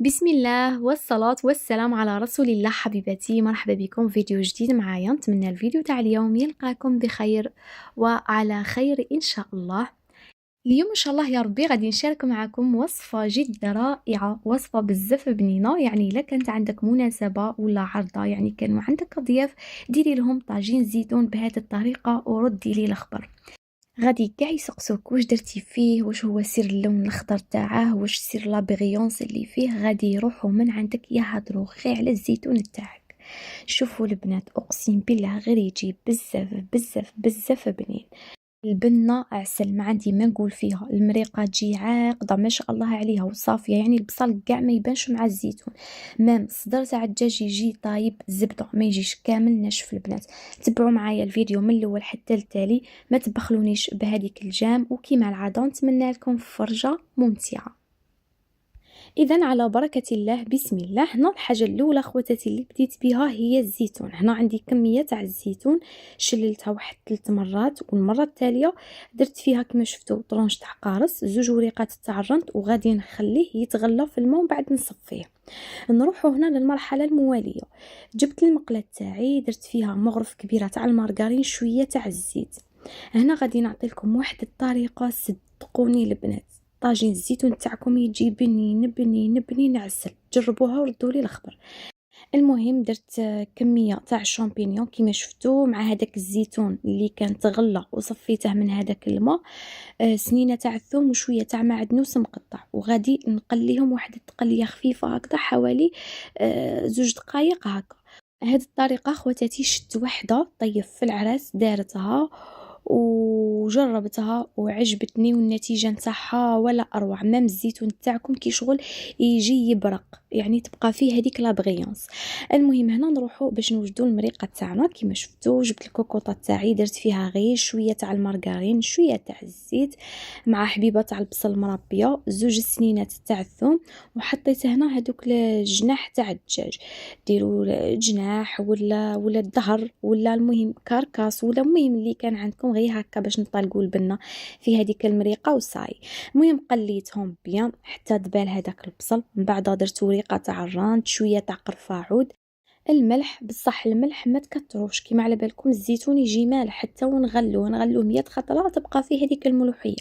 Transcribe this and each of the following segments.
بسم الله والصلاة والسلام على رسول الله. حبيباتي مرحبا بكم فيديو جديد معايا. نتمنى الفيديو تاع اليوم يلقاكم بخير وعلى خير إن شاء الله. اليوم إن شاء الله يا ربي غادي نشارك معكم وصفة جد رائعة، وصفة بزاف بنينة. يعني إلا كانت عندك مناسبة ولا عرضة، يعني كانوا عندك ضياف، ديري لهم طاجين زيتون بهذه الطريقة وردي لي الخبر. غادي كاع يسقسوك واش درتي فيه، واش هو سر اللون الاخضر تاعه، واش سر لابغيونس اللي فيه. غادي يروحوا من عندك يهضروا غير على الزيتون تاعك. شوفوا البنات، اقسم بالله غير يجي بزاف بزاف بزاف بنين. البنة عسل، ما عندي ما نقول فيها. المريقة تجي عاقدة ما شاء الله عليها وصافية، يعني البصل كاع ما يبانش مع الزيتون. مام الصدر تاع الدجاج يجي طايب زبدة، ما يجيش كامل ناشف. البنات تبعوا معايا الفيديو من الاول حتى التالي، ما تبخلونيش بهذيك الجام. وكما العادة نتمنى لكم فرجة ممتعة. اذا على بركه الله، بسم الله. هنا الحاجه الاولى خواتاتي اللي بديت بها هي الزيتون. هنا عندي كميه تاع الزيتون، شللتها واحد 3 مرات، والمره التاليه درت فيها كما شفتوا طرونش تاع قارص، 2 وريقات تاع الرند، وغادي نخليه يتغلى في الماء وبعد نصفيه. نروحوا هنا للمرحله المواليه. جبت المقله تاعي، درت فيها مغرف كبيره تاع المارغرين، شويه تاع الزيت. هنا غادي نعطي لكم واحد الطريقه، صدقوني البنات طاجين الزيتون تاعكم يجي بنين بنين بنين عسل. جربوها وردوا لي الخبر. المهم درت كميه تاع الشامبينيون كما شفتوا مع هذاك الزيتون اللي كان تغلى، وصفيته من هذاك الماء. سنينه تاع الثوم وشويه تاع معدنوس مقطع، وغادي نقليهم واحد التقليه خفيفه هكذا، حوالي 2 دقائق هكا. هذه الطريقه خواتاتي شت وحده طيب في العراس دارتها وجربتها وعجبتني، والنتيجه نتاعها ولا اروع. مام الزيتون تاعكم كي شغل يجي يبرق، يعني تبقى فيه هذيك لابغيونس. المهم هنا نروحوا باش نوجدوا المريقه تاعنا. كما شفتوا جبت الكوكوطه تاعي، درت فيها غير شويه تاع المارغرين، شويه تاع الزيت، مع حبيبه تاع البصل مربيه، 2 سنينات تاع الثوم. وحطيت هنا هذوك الجناح تاع الدجاج، ديروا جناح ولا الظهر ولا المهم كاركاس ولا المهم اللي كان عندكم، غير هكا باش نطلقوا البنه في هذيك المريقه وصاي. المهم قليتهم بيان حتى دبال هذاك البصل. من بعد درت وريقه تاع الراند، شويه تاع قرفه عود، الملح. بصح الملح ما تكتروش، كيما على بالكم الزيتون يجي مالح حتى ونغلوه 100 خطره تبقى فيه هذيك الملوحيه.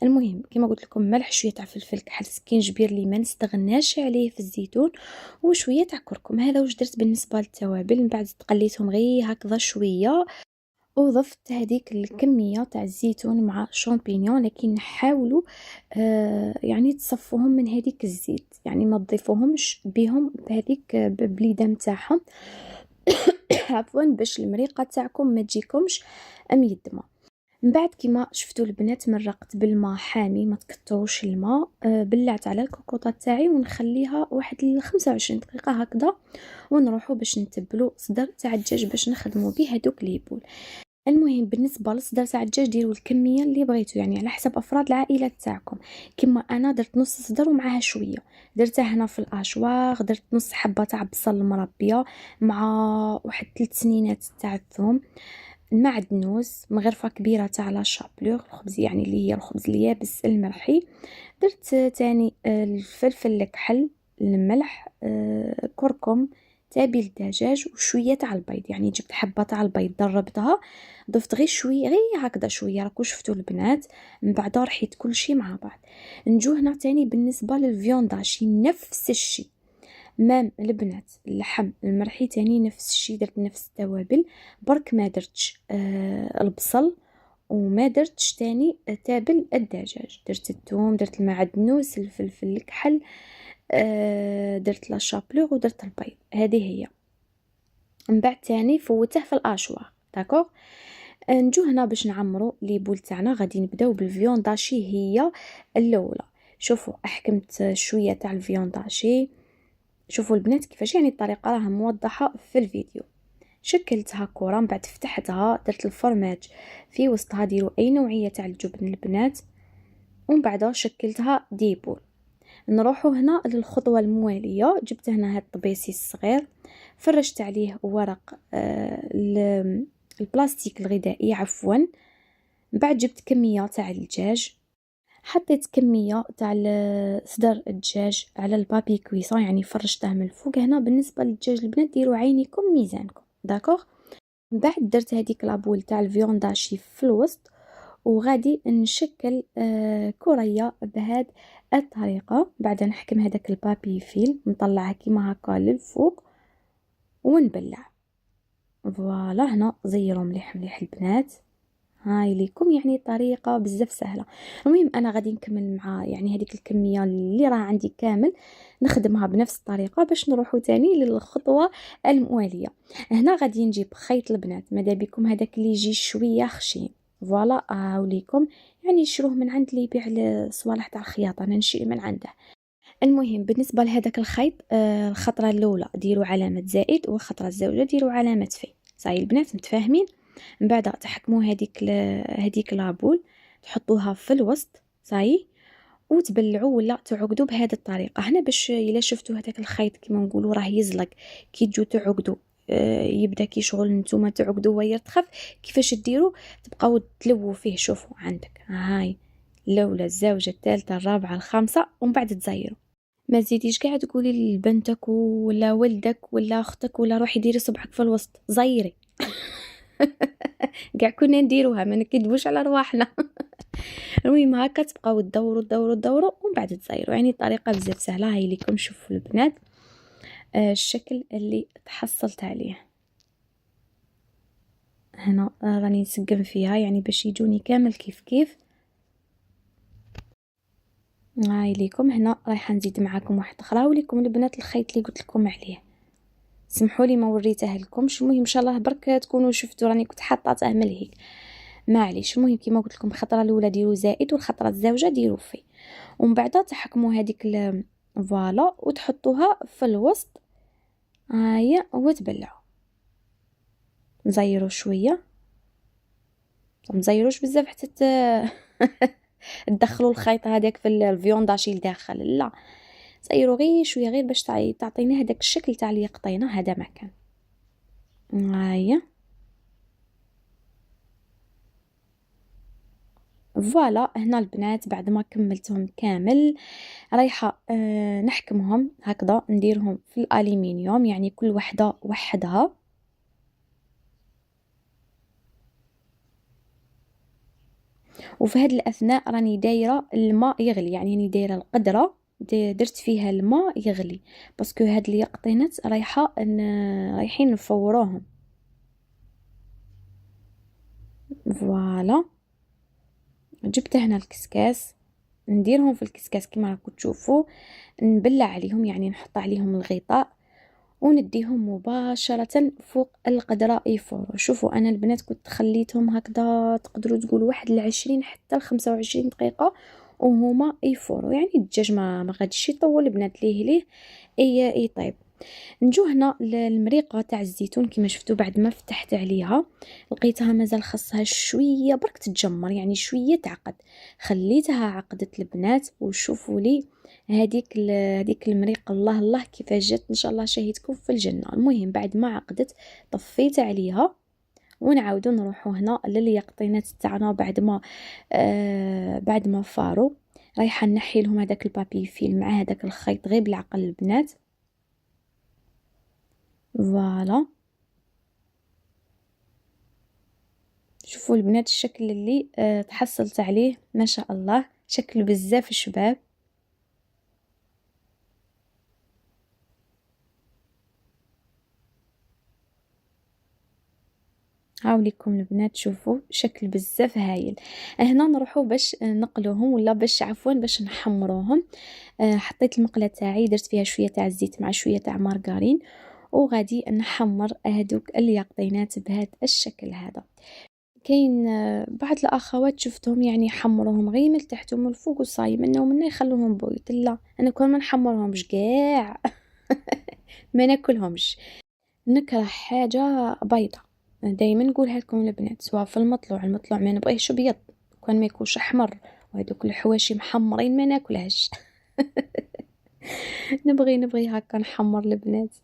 المهم كما قلت لكم ملح، شويه تاع فلفل كحل، سكينجبير اللي ما نستغناش عليه في الزيتون، وشويه تاع كركم. هذا واش درت بالنسبه للتوابل. من بعد تقليتهم غير هكذا شويه، وضفت هذيك الكميه تاع الزيتون مع شامبينيون، لكن حاولوا يعني تصفوهم من هذيك الزيت، يعني ما تضيفوهمش بهم بهذيك بليدام تاعهم عفوا، باش المريقه تاعكم ما تجيكمش ميدمه. من بعد كما شفتوا البنات مرقت بالماء حامي، ما تكتروش الماء. بلعت على الكوكوطه تاعي ونخليها واحد 25 دقيقه هكذا، ونروحوا باش نتبلوا صدر تاع الدجاج باش نخدموا به هذوك ليبول. المهم بالنسبه للصدر تاع الدجاج ديروا الكميه اللي بغيتو، يعني على حسب افراد العائله تاعكم. كما انا درت نص صدر ومعها شويه، درتها هنا في الاشواغ. درت نص حبه تاع بصل مربيه مع واحد 3 سنينات تاع الثوم، المعدنوس، مغرفه كبيره تاع لا شابلور الخبز، يعني اللي هي الخبز اليابس المرحي. درت تاني الفلفل الكحل، الملح، كركم، تابل الدجاج، وشويه تاع البيض. يعني جبت حبه تاع البيض ضربتها، ضفت غير شويه غير هكذا شويه، راكو شفتوا البنات. من بعد رحيت كل شيء مع بعض. نجو هنا تاني بالنسبه للفيونداشي نفس الشيء. مام البنات اللحم المرحي تاني نفس الشيء، درت نفس التوابل، برك ما درتش البصل، وما درتش تاني تابل الدجاج. درت الثوم، درت المعدنوس، الفلفل الكحل، درت لا شابلور، ودرت البيض. هذه هي. من بعد تاني فوته في الاشواغ. داكوغ. نجو هنا باش نعمرو لي بول تاعنا. غادي نبداو بالفيونداشي هي الاولى. شوفوا احكمت شويه تاع الفيونداشي، شوفوا البنات كيفاش، يعني الطريقه راها موضحه في الفيديو. شكلتها كره، من بعد فتحتها، درت الفرماج في وسطها، ديروا اي نوعيه تاع الجبن البنات، ومن بعد شكلتها ديبول. نروحوا هنا للخطوه المواليه. جبت هنا هاد الطبيسي الصغير، فرشت عليه ورق البلاستيك الغذائي عفوا. من بعد جبت كميه تاع الدجاج، حطيت كميه تاع صدر الدجاج على البابي كويسون، يعني فرشته من الفوق. هنا بالنسبه للدجاج البنات ديروا عينيكم ميزانكم، داكوغ. من بعد درت هذيك لابول تاع الفيونداشي في الوسط، وغادي نشكل كريه بهاد الطريقه. بعد نحكم هذاك البابي فيل نطلعها كيما هكا للفوق ونبلع. فوالا هنا زيروا مليح مليح البنات، هاي ليكم يعني طريقه بزاف سهله. المهم انا غادي نكمل مع يعني هذيك الكميه اللي راه عندي كامل، نخدمها بنفس الطريقه باش نروحوا تاني للخطوه المواليه. هنا غادي نجيب خيط البنات، ماذا بكم هذاك اللي يجي شويه خشين. فوالا هاوليكم، يعني نشروه من عند اللي يبيع الصوالح تاع الخياطه، انا نشري من عنده. المهم بالنسبه لهذاك الخيط، الخطره الاولى ديروا علامه زائد، والخطره الزوجه ديروا علامه في. صاي البنات متفاهمين؟ من بعد تحكموا هذيك لابول، تحطوها في الوسط صاي، وتبلعوا ولا تعقدوا بهذه الطريقه. هنا باش الا شفتوا هذاك الخيط كيما نقولوا راه يزلق، كي تجوا تعقدوا يبدا كي شغل نتوما تعقدوا ويرتخف، كيفاش ديروا؟ تبقاو تلووا فيه. شوفوا عندك هاي الاولى، الزوجه، الثالثه، الرابعه، الخامسه، ومن بعد تزيروا. ما تزيديش كاع تقولي لبنتك ولا ولدك ولا اختك ولا روحي ديري صبعك في الوسط، زيري. كاع كنا نديروها، ما نكذبوش على رواحنا. المهم هكا تبقاو تدوروا تدوروا تدوروا ومن بعد تزيروا، يعني طريقه بزاف سهله. هاي ليكم شوفوا البنات الشكل اللي تحصلت عليه. هنا راني نسقم فيها يعني باش يجوني كامل كيف كيف. هاي ليكم هنا رايحه نزيد معاكم واحد اخرى، وليكم البنات الخيط اللي قلت لكم عليه، سمحوا لي ما وريته لكمش. المهم ان شاء الله برك تكونوا شفتوا، راني كنت حاطه من هيك، معليش. المهم كيما قلت لكم الخطره الاولى ديروا زائد، والخطره الزوجه ديروا في، ومن بعد تحكموا هذيك فوالا وتحطوها في الوسط. هيا وتبلعوا، نزيروا شويه، مزيروش بزاف حتى تدخلوا الخيط هذاك في الفيونداشي لداخل، لا زيروا غير شويه، غير باش تعطينا هذاك الشكل تاع اللي قطينا هذا مكان. هيا فوالا هنا البنات بعد ما كملتهم كامل رايحه نحكمهم هكذا، نديرهم في الالومنيوم، يعني كل وحده وحدها. وفي هذه الاثناء راني دايره الماء يغلي، يعني راني دايره القدره درت فيها الماء يغلي، باسكو هاد اللي قطينات رايحين نفوروهم. فوالا جبت هنا الكسكاس، نديرهم في الكسكاس كما راكم تشوفوا، نبلع عليهم يعني نحط عليهم الغطاء ونديهم مباشرة فوق القدرة يفوروا. شوفوا أنا البنات كنت خليتهم هكذا تقدروا تقولوا 21 حتى 25 دقيقة وهما يفوروا، يعني الدجاج ما غاديش يطول البنات ليه اي طيب. نجو هنا للمريقه تاع الزيتون، كما شفتوا بعد ما فتحت عليها لقيتها مازال خصها شويه برك تتجمر، يعني شويه تعقد، خليتها عقدت البنات. وشوفوا لي هذيك المريقه، الله الله كيف جات ان شاء الله شهيتكم في الجنه. المهم بعد ما عقدت طفيت عليها، ونعاودوا نروحوا هنا لليقطينات تاعنا بعد ما فاروا. رايحه نحي لهم هذاك البابي فيل مع هذاك الخيط غير بالعقل البنات. فوالا شوفوا البنات الشكل اللي تحصلت عليه، ما شاء الله شكل بزاف شباب. هاوليكم البنات شوفوا شكل بزاف هايل. هنا نروحوا باش نقلوهم ولا باش عفوا باش نحمروهم. حطيت المقله تاعي درت فيها شويه تاع الزيت مع شويه تاع مارغرين، وغادي نحمر هذوك اليقطينات بهذا الشكل هذا. كاين بعض الاخوات شفتهم يعني يحمروهم غير من تحت ومن الفوق وصاي منه يخلوهم بويض، لا انا كون ما نحمرهمش كاع ما ناكلهمش، نكره حاجه بيضه. دائما نقولها لكم البنات، سواء في المطلوع ما نبغيهش ابيض، كون ما يكونش احمر وهذوك الحواشي محمرين ما ناكلهاش. نبغي هكا نحمر البنات.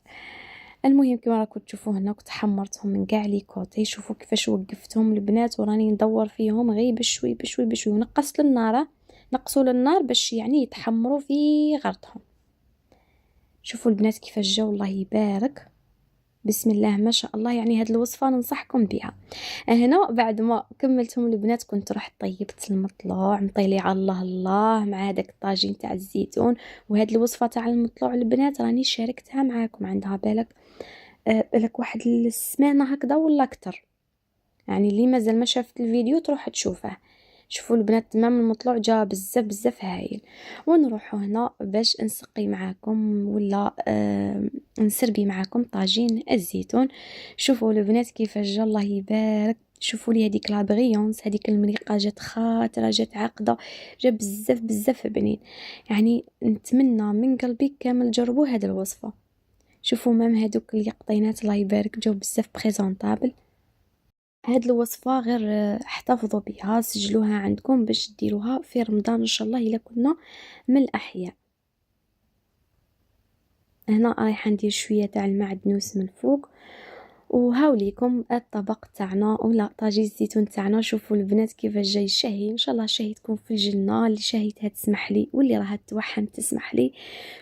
المهم كما راكم تشوفوا هنا كنت حمرتهم من كاع لي كوتي، شوفوا كيفاش وقفتهم البنات وراني ندور فيهم غير بشوي بشوي بشوي، ونقصت النار نقصوا للنار باش يعني يتحمروا في غرضهم. شوفوا البنات كيفاش جاو، الله يبارك، بسم الله ما شاء الله. يعني هاد الوصفه ننصحكم بها. هنا بعد ما كملتهم البنات كنت رحت طيبت المطلوع مطيلي على الله الله مع هذاك الطاجين تاع الزيتون. وهاد الوصفه تاع المطلوع البنات راني شاركتها معاكم، عندها بالك بالك واحد السمانه هكذا ولا اكثر. يعني اللي مازال ما شافت الفيديو تروح تشوفه. شوفوا البنات تمام المطلوع جا بزاف بزاف هايل. ونروحوا هنا باش نسقي معاكم ولا نسربي معاكم طاجين الزيتون. شوفوا البنات كيفاش جا، الله يبارك. شوفوا لي هذيك لا بريونس، هذيك المريقه جات خاطره، جات عاقده، جا بزاف بزاف بنين. يعني نتمنى من قلبي كامل جربوا هذه الوصفه. شوفوا مام هذوك اليقطينات الله يبارك جاو بزاف بريزونطابل. هاد الوصفة غير احتفظوا بها، سجلوها عندكم باش ديروها في رمضان ان شاء الله الا كنا من الاحياء. هنا رايحه ندير شويه تاع المعدنوس من فوق. وهاوليكم الطبق تاعنا ولا طاجين الزيتون تاعنا. شوفوا البنات كيفاش جاي شهي، ان شاء الله شهيتكم في الجنه. اللي شهيتها تسمح لي واللي راها توحم تسمح لي.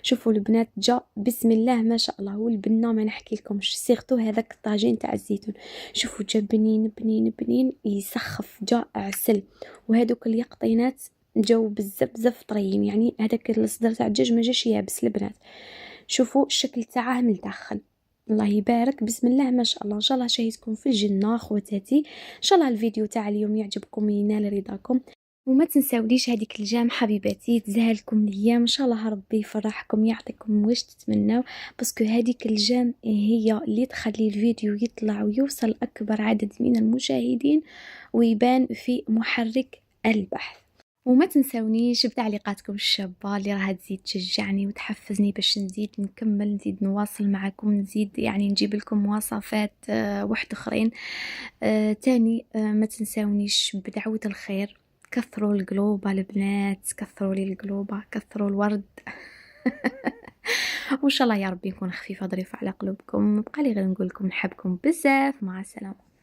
شوفوا البنات جا بسم الله ما شاء الله. والبنه ما نحكي لكمش، سيرتو هذاك الطاجين تاع الزيتون. شوفوا جا بنين بنين بنين يسخف، جا عسل. وهذوك اليقطينات جاو بزاف بزاف طريين، يعني هذاك الصدر تاع الدجاج ما جاش يابس البنات. شوفوا الشكل تاعه من الداخل، الله يبارك بسم الله ما شاء الله. ان شاء الله شاهدكم في الجنه خواتاتي. ان شاء الله الفيديو تاع اليوم يعجبكم وينال رضاكم. وما تنساوليش هذيك الجام حبيباتي تزهلكم الايام، ان شاء الله ربي يفرحكم يعطيكم واش تتمناو. باسكو هذيك الجام هي اللي تخلي الفيديو يطلع ويوصل اكبر عدد من المشاهدين ويبان في محرك البحث. وما تنسونيش بتعليقاتكم الشابة اللي راها تزيد تشجعني وتحفزني باش نزيد نكمل، نزيد نواصل معكم، نزيد يعني نجيب لكم وصفات واحد اخرين. تاني ما تنسونيش بدعوة الخير. كثروا القلوبة البنات، كثروا لي القلوبة، كثروا الورد. وان شاء الله يا ربي نكون خفيفة ظريفة على قلوبكم. بقى لي غير نقول لكم نحبكم بزاف. مع السلامة.